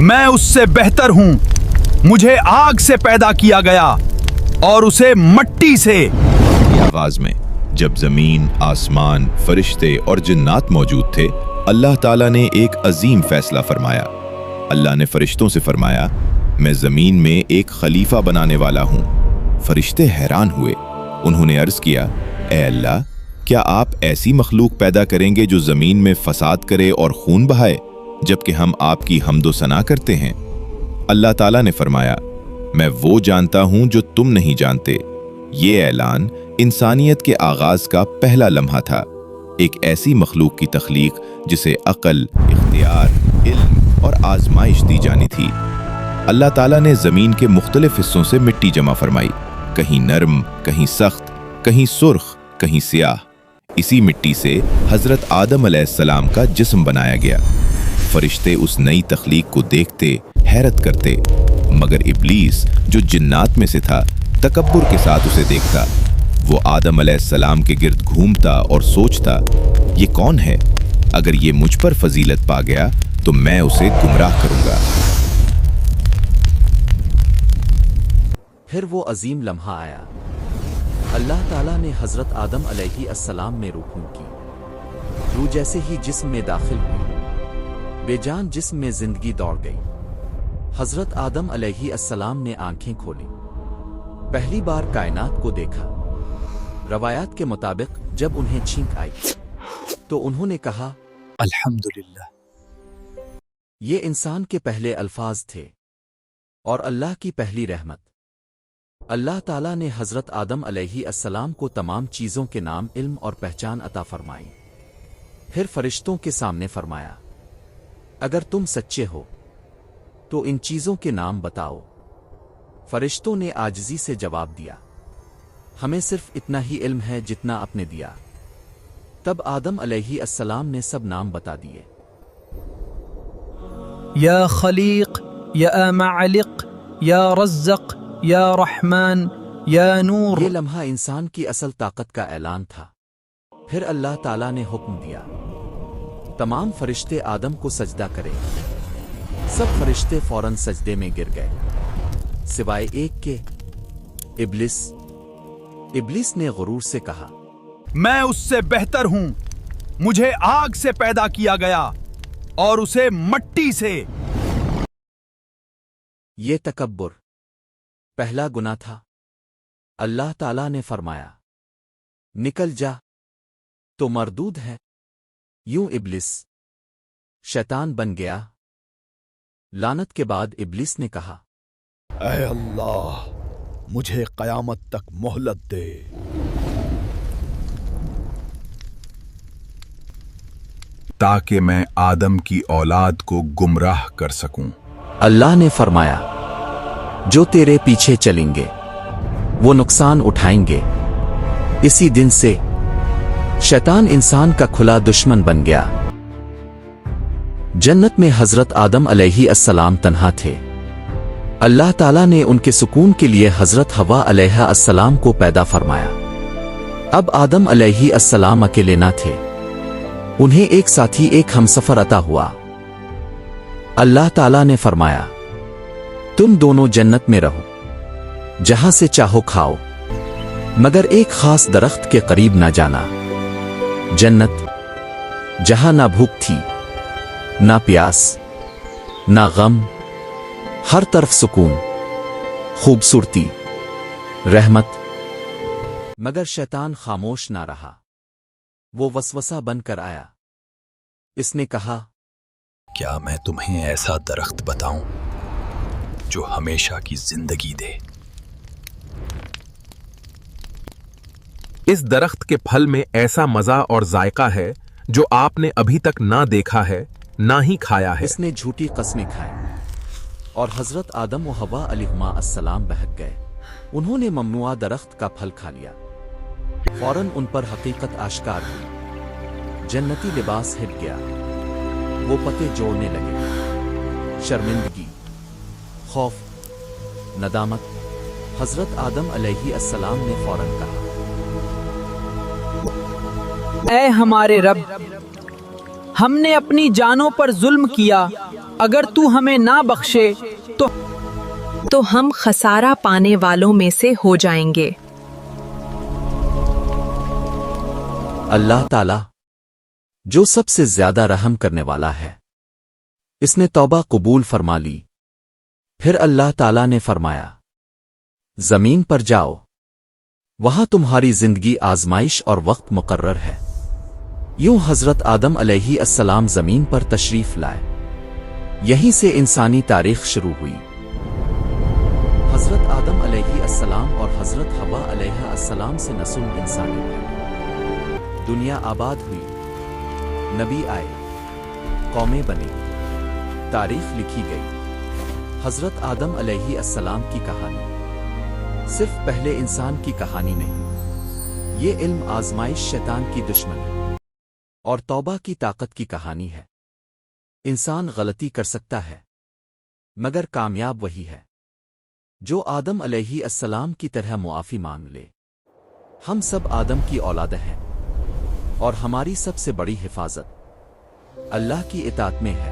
मैं उससे बेहतर हूँ, मुझे आग से पैदा किया गया और उसे मट्टी से। आवाज में जब जमीन, आसमान, फरिश्ते और जिन्नात मौजूद थे, अल्लाह ताला ने एक अजीम फैसला फरमाया। अल्लाह ने फरिश्तों से फरमाया, मैं जमीन में एक खलीफा बनाने वाला हूँ। फरिश्ते हैरान हुए। उन्होंने अर्ज किया, ए अल्लाह, क्या आप ऐसी मखलूक पैदा करेंगे जो जमीन में फसाद करे और खून बहाए, जबकि हम आपकी हम्दो सना करते हैं? अल्लाह ताला ने फरमाया, मैं वो जानता हूं जो तुम नहीं जानते। ये ऐलान इंसानियत के आगाज का पहला लम्हा था, एक ऐसी मखलूक की तख्लीक जिसे अक्ल, इख्तियार, इल्म और आजमाइश दी जानी थी। अल्लाह ताला ने जमीन के मुख्तलिफ हिस्सों से मिट्टी जमा फरमाई, कहीं नरम, कहीं सख्त, कहीं सुर्ख, कहीं सियाह। इसी मिट्टी से हजरत आदम अलैहिस्सलाम का जिस्म बनाया गया। फरिश्ते उस नई तख्लीक को देखते हैरत करते, मगर इब्लीस जो जिन्नात में से था तकब्बुर के साथ उसे देखता। वो आदम अलैहिस्सलाम के गिर्द घूमता और सोचता, ये कौन है? अगर ये मुझ पर फजीलत पा गया तो मैं उसे गुमराह करूंगा। फिर वो अजीम लम्हा आया। अल्लाह ताला ने हजरत आदम अलैहिस्सलाम में रूह फूंकी। रूह जैसे ही जिस्म में दाखिल हुई, बेजान जिस्म में जिंदगी दौड़ गई। हजरत आदम अलैहिस्सलाम ने आंखें खोली, पहली बार कायनात को देखा। रवायात के मुताबिक जब उन्हें छींक आई तो उन्होंने कहा, अल्हम्दुलिल्लाह। ये इंसान के पहले अल्फाज थे और अल्लाह की पहली रहमत। अल्लाह ताला ने हजरत आदम अलैहिस्सलाम को तमाम चीज़ों के नाम, इल्म और पहचान अता फरमाई। फिर फरिश्तों के सामने फरमाया, अगर तुम सच्चे हो तो इन चीज़ों के नाम बताओ। फरिश्तों ने आजिज़ी से जवाब दिया, हमें सिर्फ इतना ही इल्म है जितना आपने दिया। तब आदम अलैहिस्सलाम ने सब नाम बता दिए। या खलीक, या मालिक, या रज़्ज़क़, या रहमान, या नूर। ये लम्हा इंसान की असल ताकत का ऐलान था। फिर अल्लाह ताला ने हुक्म दिया, तमाम फरिश्ते आदम को सजदा करें। सब फरिश्ते फौरन सजदे में गिर गए, सिवाय एक के, इब्लिस। इब्लिस ने गुरूर से कहा, मैं उससे बेहतर हूं, मुझे आग से पैदा किया गया और उसे मट्टी से। ये तकब्बुर पहला गुनाह था। अल्लाह ताला ने फरमाया, निकल जा, तो मरदूद है। यूं इब्लिस शैतान बन गया। लानत के बाद इब्लिस ने कहा, ऐ अल्लाह, मुझे कयामत तक मोहलत दे। ताकि मैं आदम की औलाद को गुमराह कर सकूं। अल्लाह ने फरमाया, जो तेरे पीछे चलेंगे वो नुकसान उठाएंगे। इसी दिन से शैतान इंसान का खुला दुश्मन बन गया। जन्नत में हजरत आदम अलैहिस्सलाम तन्हा थे। अल्लाह ताला ने उनके सुकून के लिए हजरत हवा अलैहिस्सलाम को पैदा फरमाया। अब आदम अलैहिस्सलाम अकेले न थे, उन्हें एक साथी, एक हमसफर अता हुआ। अल्लाह ताला ने फरमाया, तुम दोनों जन्नत में रहो, जहां से चाहो खाओ, मगर एक खास दरख्त के करीब ना जाना। जन्नत जहां ना भूख थी, ना प्यास, ना गम, हर तरफ सुकून, खूबसूरती, रहमत। मगर शैतान खामोश ना रहा, वो वसवसा बनकर आया। इसने कहा, क्या मैं तुम्हें ऐसा दरख्त बताऊं जो हमेशा की जिंदगी दे? इस दरख्त के फल में ऐसा मजा और जायका है जो आपने अभी तक ना देखा है, ना ही खाया है। इसने झूठी कस्में खाई और हजरत आदम व हवा अलैहिस्सलाम बहक गए। उन्होंने ममनुआ दरख्त का फल खा लिया। फौरन उन पर हकीकत आश्कार हुई। जन्नती लिबास हिट गया। वो पते जोड़ने लगे। शर्मिंदगी, खौफ, नदामत। हजरत आदम अलैहिस्सलाम ने फौरन कहा, ऐ हमारे रब, ہم نے اپنی جانوں پر ظلم کیا، اگر تو ہمیں نہ بخشے تو ہم خسارہ پانے والوں میں سے ہو جائیں گے۔ اللہ تعالی جو سب سے زیادہ رحم کرنے والا ہے، اس نے توبہ قبول فرما لی۔ پھر اللہ تعالی نے فرمایا، زمین پر جاؤ، وہاں تمہاری زندگی آزمائش اور وقت مقرر ہے۔ یوں حضرت آدم علیہ السلام زمین پر تشریف لائے، یہیں سے انسانی تاریخ شروع ہوئی۔ حضرت آدم علیہ السلام اور حضرت حوا علیہ السلام سے نسل انسانی ہے۔ دنیا آباد ہوئی، نبی آئے، قومیں بنی، تاریخ لکھی گئی۔ حضرت آدم علیہ السلام کی کہانی صرف پہلے انسان کی کہانی نہیں، یہ علم، آزمائش، شیطان کی دشمنی اور توبہ کی طاقت کی کہانی ہے۔ انسان غلطی کر سکتا ہے، مگر کامیاب وہی ہے جو آدم علیہ السلام کی طرح معافی مانگ لے۔ ہم سب آدم کی اولاد ہیں، اور ہماری سب سے بڑی حفاظت اللہ کی اطاعت میں ہے۔